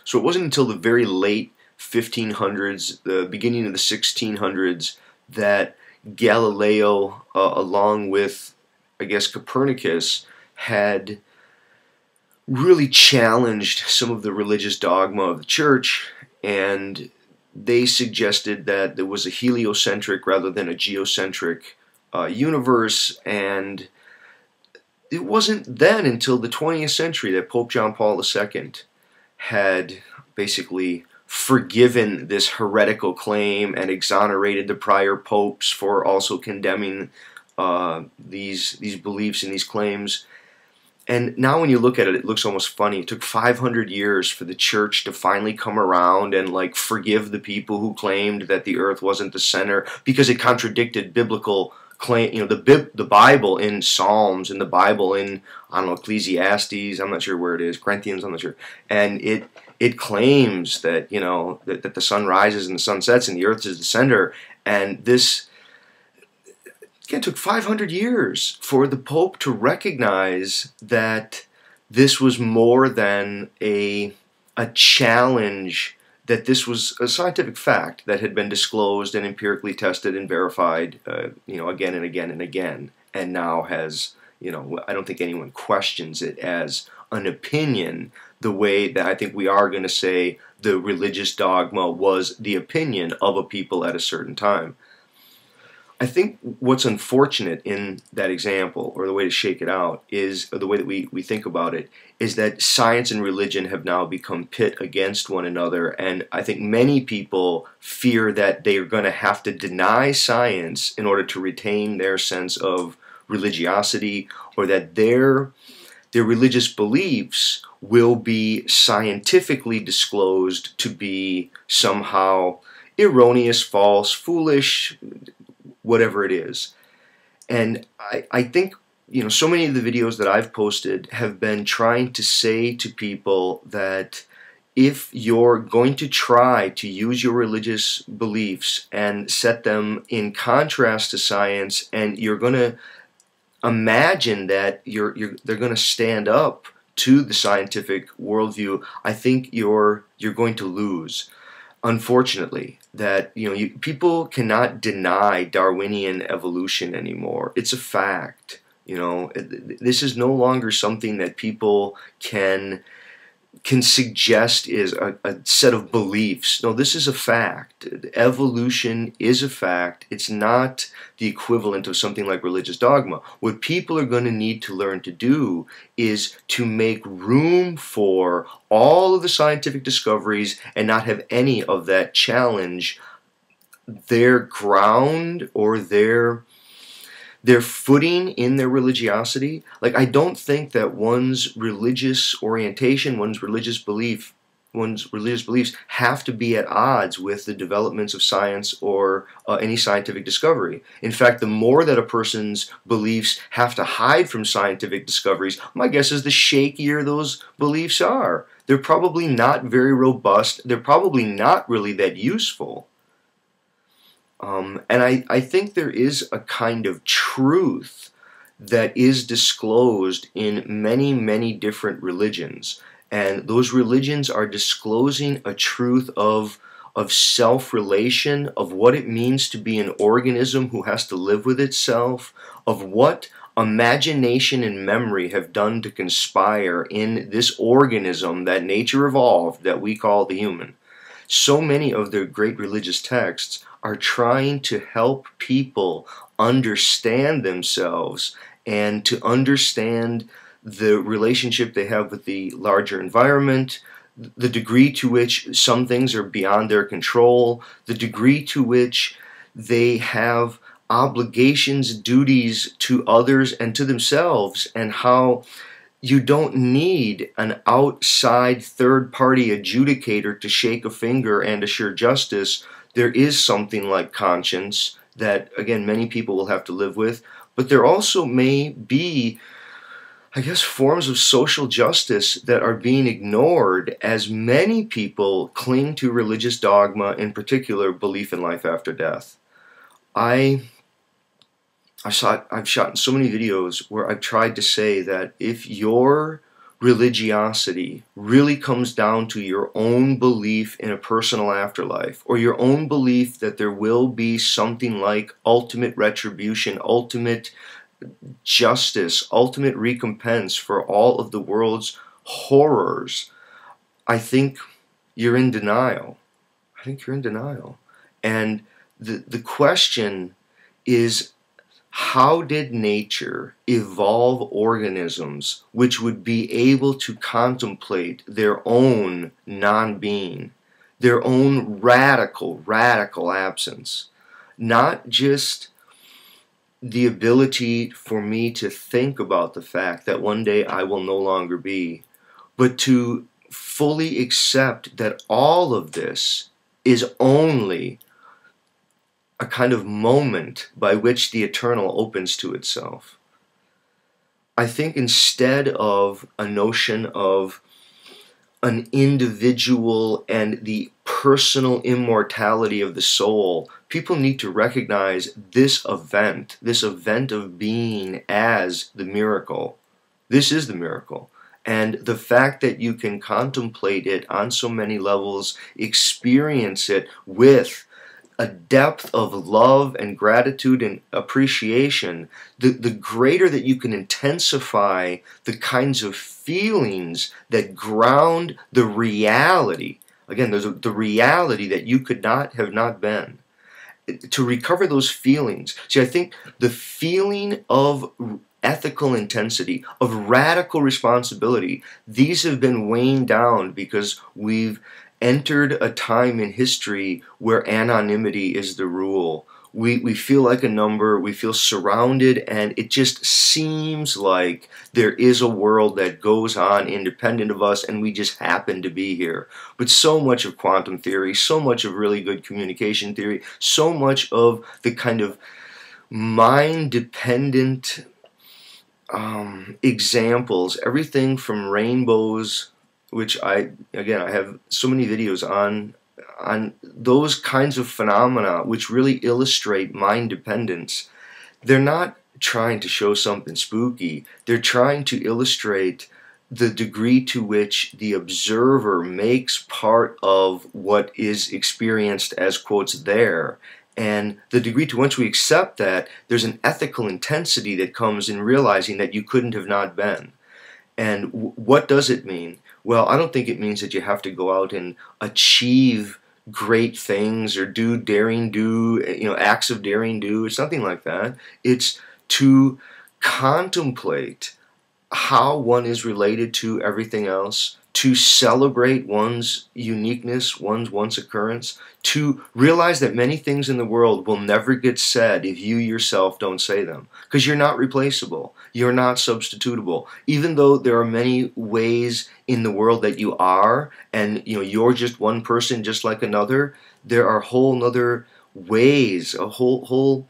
So it wasn't until the very late 1500s, the beginning of the 1600s, that Galileo, along with, I guess, Copernicus, had really challenged some of the religious dogma of the church, and they suggested that there was a heliocentric rather than a geocentric universe. And it wasn't then until the 20th century that Pope John Paul II had basically forgiven this heretical claim and exonerated the prior popes for also condemning these beliefs and these claims. And now when you look at it, it looks almost funny. It took 500 years for the church to finally come around and like forgive the people who claimed that the earth wasn't the center because it contradicted biblical claim. You know, the Bible in Psalms and the Bible in, I don't know, Ecclesiastes, I'm not sure where it is, Corinthians, I'm not sure. And it claims that, you know, that the sun rises and the sun sets and the earth is the center. And this, again, took 500 years for the Pope to recognize that this was more than a challenge, that this was a scientific fact that had been disclosed and empirically tested and verified, you know, again and again and again, and now has, you know, I don't think anyone questions it as an opinion the way that I think we are going to say the religious dogma was the opinion of a people at a certain time. I think what's unfortunate in that example, or the way to shake it out, is, or the way that we think about it, is that science and religion have now become pit against one another. And I think many people fear that they are going to have to deny science in order to retain their sense of religiosity, or that their religious beliefs will be scientifically disclosed to be somehow erroneous, false, foolish, whatever it is. And I think, you know, so many of the videos that I've posted have been trying to say to people that if you're going to try to use your religious beliefs and set them in contrast to science, and you're going to imagine that they're going to stand up to the scientific worldview, I think you're going to lose. Unfortunately, that, you know, people cannot deny Darwinian evolution anymore. It's a fact. You know, this is no longer something that people can suggest is a set of beliefs. No, this is a fact. Evolution is a fact. It's not the equivalent of something like religious dogma. What people are going to need to learn to do is to make room for all of the scientific discoveries and not have any of that challenge their ground or their footing in their religiosity. Like, I don't think that one's religious orientation, one's religious beliefs have to be at odds with the developments of science or any scientific discovery. In fact, the more that a person's beliefs have to hide from scientific discoveries, my guess is the shakier those beliefs are. They're probably not very robust. They're probably not really that useful. And I think there is a kind of truth that is disclosed in many, many different religions. And those religions are disclosing a truth of self-relation, of what it means to be an organism who has to live with itself, of what imagination and memory have done to conspire in this organism that nature evolved that we call the human. So many of the great religious texts are trying to help people understand themselves and to understand the relationship they have with the larger environment, the degree to which some things are beyond their control, the degree to which they have obligations, duties to others and to themselves, and how you don't need an outside third-party adjudicator to shake a finger and assure justice. There is something like conscience that, again, many people will have to live with, but there also may be, I guess, forms of social justice that are being ignored as many people cling to religious dogma, in particular belief in life after death. I've shot so many videos where I've tried to say that if your religiosity really comes down to your own belief in a personal afterlife, or your own belief that there will be something like ultimate retribution, ultimate justice, ultimate recompense for all of the world's horrors, I think you're in denial. I think you're in denial. And the question is, how did nature evolve organisms which would be able to contemplate their own non-being, their own radical absence? Not just the ability for me to think about the fact that one day I will no longer be, but to fully accept that all of this is only a kind of moment by which the eternal opens to itself. I think instead of a notion of an individual and the personal immortality of the soul, people need to recognize this event of being as the miracle. This is the miracle. And the fact that you can contemplate it on so many levels, experience it with a depth of love and gratitude and appreciation, the greater that you can intensify the kinds of feelings that ground the reality. Again, there's the reality that you could not have not been. To recover those feelings. See, I think the feeling of ethical intensity, of radical responsibility, these have been weighing down because we've entered a time in history where anonymity is the rule. We feel like a number, we feel surrounded, and it just seems like there is a world that goes on independent of us, and we just happen to be here. But so much of quantum theory, so much of really good communication theory, so much of the kind of mind-dependent examples, everything from rainbows, which I have so many videos on those kinds of phenomena which really illustrate mind dependence. They're not trying to show something spooky. They're trying to illustrate the degree to which the observer makes part of what is experienced as, quotes, there. And the degree to which we accept that, there's an ethical intensity that comes in realizing that you couldn't have not been. And what does it mean? Well, I don't think it means that you have to go out and achieve great things or do daring do, acts of daring do. It's nothing like that. It's to contemplate how one is related to everything else, to celebrate one's uniqueness, one's occurrence, to realize that many things in the world will never get said if you yourself don't say them, because you're not replaceable, you're not substitutable. Even though there are many ways in the world that you are, and you're just one person just like another, there are whole other ways, a whole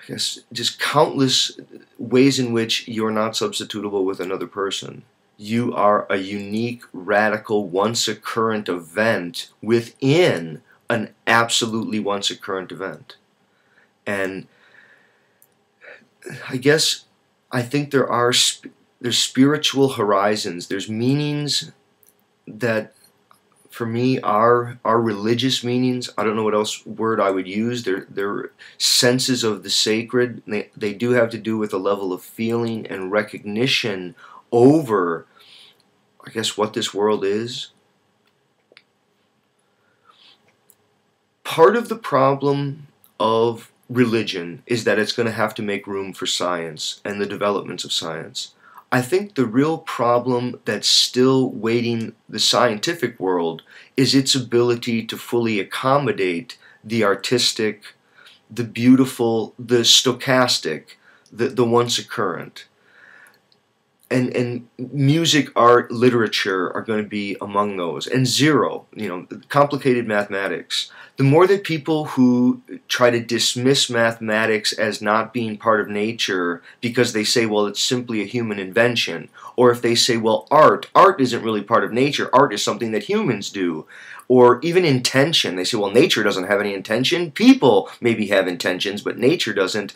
I guess just countless ways in which you're not substitutable with another person. You are a unique, radical, once-occurrent event within an absolutely once-occurrent event. And I think there's spiritual horizons. There's meanings that, for me, are religious meanings. I don't know what else word I would use. They're senses of the sacred. They do have to do with a level of feeling and recognition over, I guess, what this world is. Part of the problem of religion is that it's going to have to make room for science and the developments of science. I think the real problem that's still waiting the scientific world is its ability to fully accommodate the artistic, the beautiful, the stochastic, the once occurrent. And music, art, literature are going to be among those. And zero, complicated mathematics. The more that people who try to dismiss mathematics as not being part of nature because they say, well, it's simply a human invention, or if they say, well, art isn't really part of nature, art is something that humans do, or even intention. They say, well, nature doesn't have any intention. People maybe have intentions, but nature doesn't.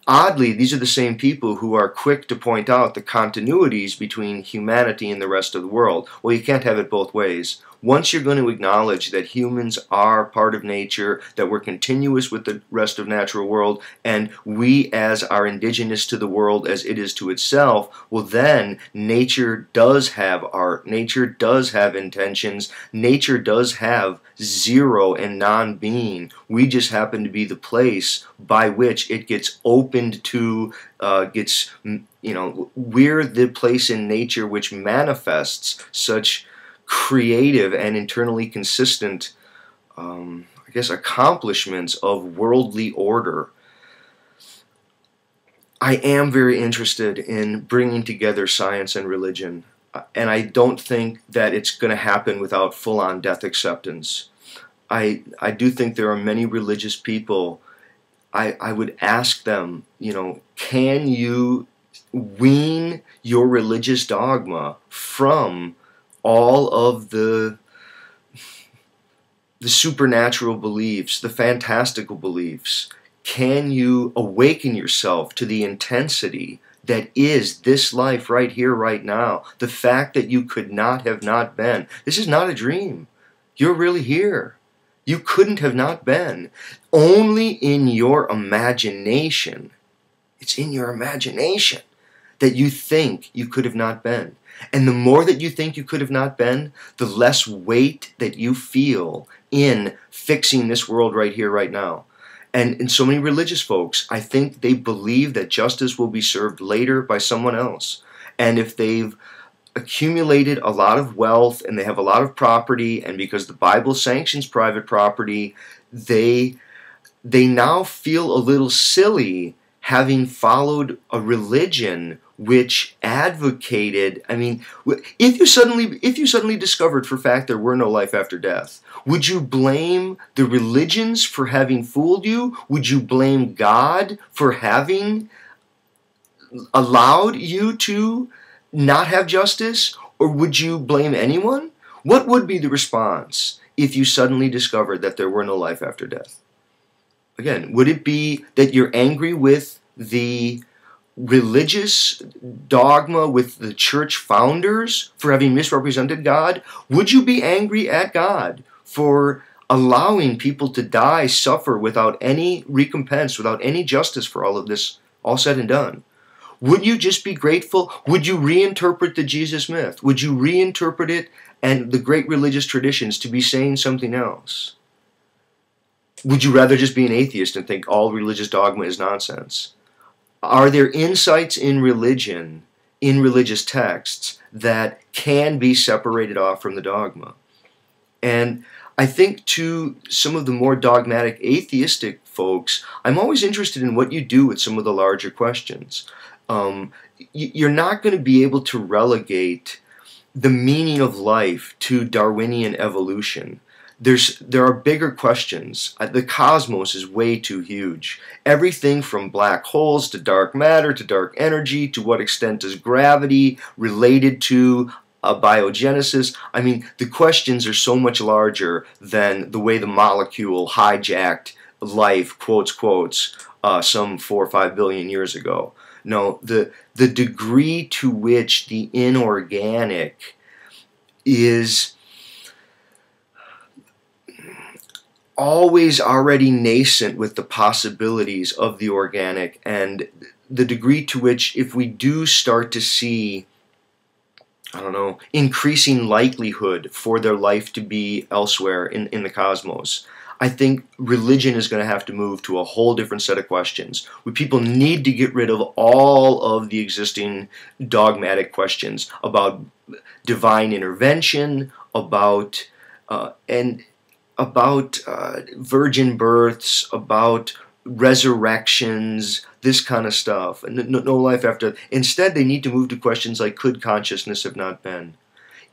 Oddly, these are the same people who are quick to point out the continuities between humanity and the rest of the world. Well, you can't have it both ways. Once you're going to acknowledge that humans are part of nature, that we're continuous with the rest of natural world, and we as are indigenous to the world as it is to itself, well then nature does have art, nature does have intentions, nature does have zero and non-being. We just happen to be the place by which it gets opened to, we're the place in nature which manifests such creative and internally consistent, accomplishments of worldly order. I am very interested in bringing together science and religion, and I don't think that it's going to happen without full-on death acceptance. I do think there are many religious people. I would ask them, can you wean your religious dogma from all of the supernatural beliefs, the fantastical beliefs? Can you awaken yourself to the intensity that is this life right here, right now? The fact that you could not have not been. This is not a dream. You're really here. You couldn't have not been. Only in your imagination, it's in your imagination that you think you could have not been. And the more that you think you could have not been, the less weight that you feel in fixing this world right here, right now. And so many religious folks, I think they believe that justice will be served later by someone else. And if they've accumulated a lot of wealth and they have a lot of property, and because the Bible sanctions private property, they now feel a little silly having followed a religion which advocated, if you suddenly discovered for fact there were no life after death, would you blame the religions for having fooled you? Would you blame God for having allowed you to not have justice? Or would you blame anyone? What would be the response if you suddenly discovered that there were no life after death? Again, would it be that you're angry with the religious dogma, with the church founders for having misrepresented God? Would you be angry at God for allowing people to die, suffer without any recompense, without any justice for all of this, all said and done? Would you just be grateful? Would you reinterpret the Jesus myth? Would you reinterpret it and the great religious traditions to be saying something else? Would you rather just be an atheist and think all religious dogma is nonsense? Are there insights in religion, in religious texts, that can be separated off from the dogma? And I think to some of the more dogmatic atheistic folks, I'm always interested in what you do with some of the larger questions. You're not going to be able to relegate the meaning of life to Darwinian evolution. There are bigger questions. The cosmos is way too huge. Everything from black holes to dark matter to dark energy, to what extent is gravity related to biogenesis. The questions are so much larger than the way the molecule hijacked life, quotes, some 4 or 5 billion years ago. No, the degree to which the inorganic is always already nascent with the possibilities of the organic, and the degree to which, if we do start to see, increasing likelihood for their life to be elsewhere in the cosmos, I think religion is going to have to move to a whole different set of questions, where people need to get rid of all of the existing dogmatic questions about divine intervention, about virgin births, about resurrections, this kind of stuff, and no life after. Instead, they need to move to questions like, could consciousness have not been?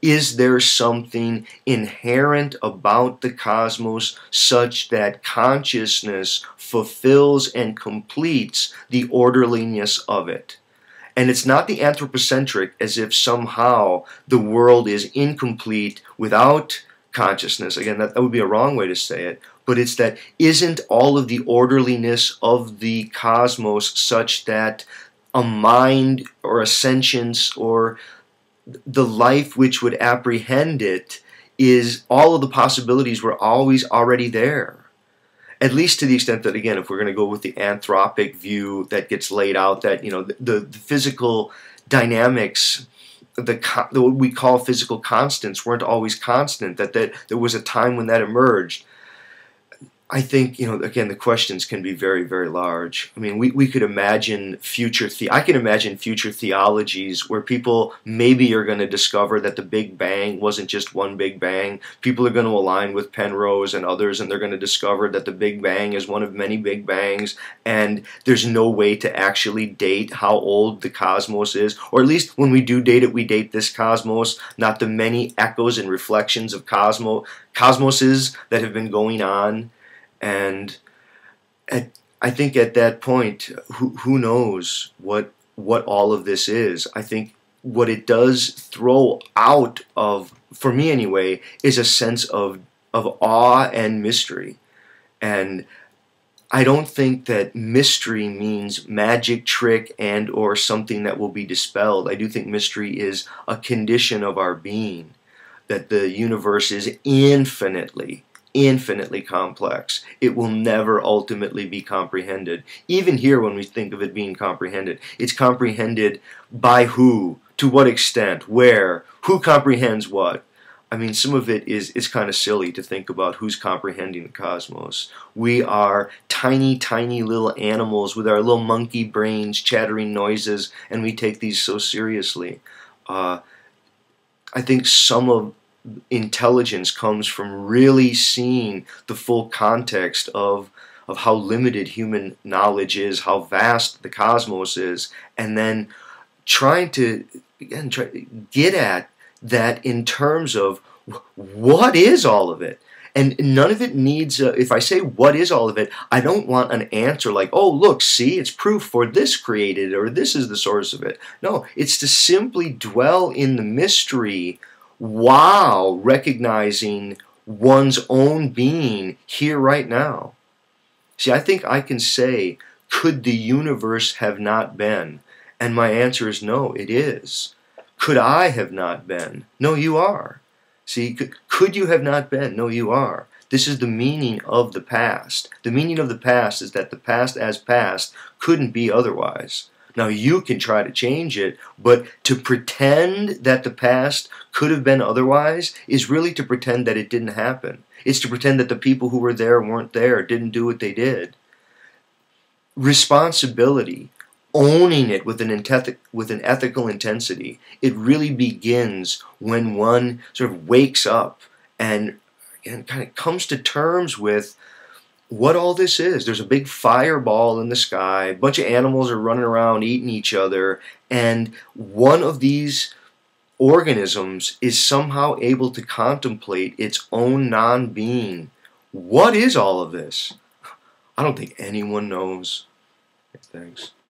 Is there something inherent about the cosmos such that consciousness fulfills and completes the orderliness of it? And it's not the anthropocentric, as if somehow the world is incomplete without consciousness. Again, that would be a wrong way to say it. but it's that isn't all of the orderliness of the cosmos such that a mind or a sentience or the life which would apprehend it is all of the possibilities were always already there. At least to the extent that, again, if we're going to go with the anthropic view that gets laid out, that the physical dynamics, what we call physical constants, weren't always constant, that there was a time when that emerged. I think, again, the questions can be very, very large. I mean, we could imagine I can imagine future theologies where people maybe are going to discover that the Big Bang wasn't just one Big Bang. People are going to align with Penrose and others, and they're going to discover that the Big Bang is one of many Big Bangs, and there's no way to actually date how old the cosmos is. Or at least when we do date it, we date this cosmos, not the many echoes and reflections of cosmoses that have been going on. And I think at that point, who knows what all of this is. I think what it does throw out of, for me anyway, is a sense of awe and mystery. And I don't think that mystery means magic trick and or something that will be dispelled. I do think mystery is a condition of our being, that the universe is infinitely complex. It will never ultimately be comprehended. Even here, when we think of it being comprehended, it's comprehended by who, to what extent, where, who comprehends what. I mean, some of it is kind of silly to think about who's comprehending the cosmos. We are tiny, tiny little animals with our little monkey brains chattering noises, and we take these so seriously. I think some of intelligence comes from really seeing the full context of how limited human knowledge is, how vast the cosmos is, and then trying to get at that in terms of what is all of it. And none of it needs, if I say what is all of it, I don't want an answer like, oh, look, see, it's proof for this created, or this is the source of it. No, it's to simply dwell in the mystery while recognizing one's own being here right now. See, I think I can say, could the universe have not been? And my answer is no, it is. Could I have not been? No, you are. See, could you have not been? No, you are. This is the meaning of the past. The meaning of the past is that the past as past couldn't be otherwise. Now, you can try to change it, but to pretend that the past could have been otherwise is really to pretend that it didn't happen. It's to pretend that the people who were there weren't there, didn't do what they did. Responsibility, owning it with an ethical intensity, it really begins when one sort of wakes up and kind of comes to terms with what all this is. There's a big fireball in the sky, a bunch of animals are running around eating each other, and one of these organisms is somehow able to contemplate its own non-being. What is all of this? I don't think anyone knows. Thanks.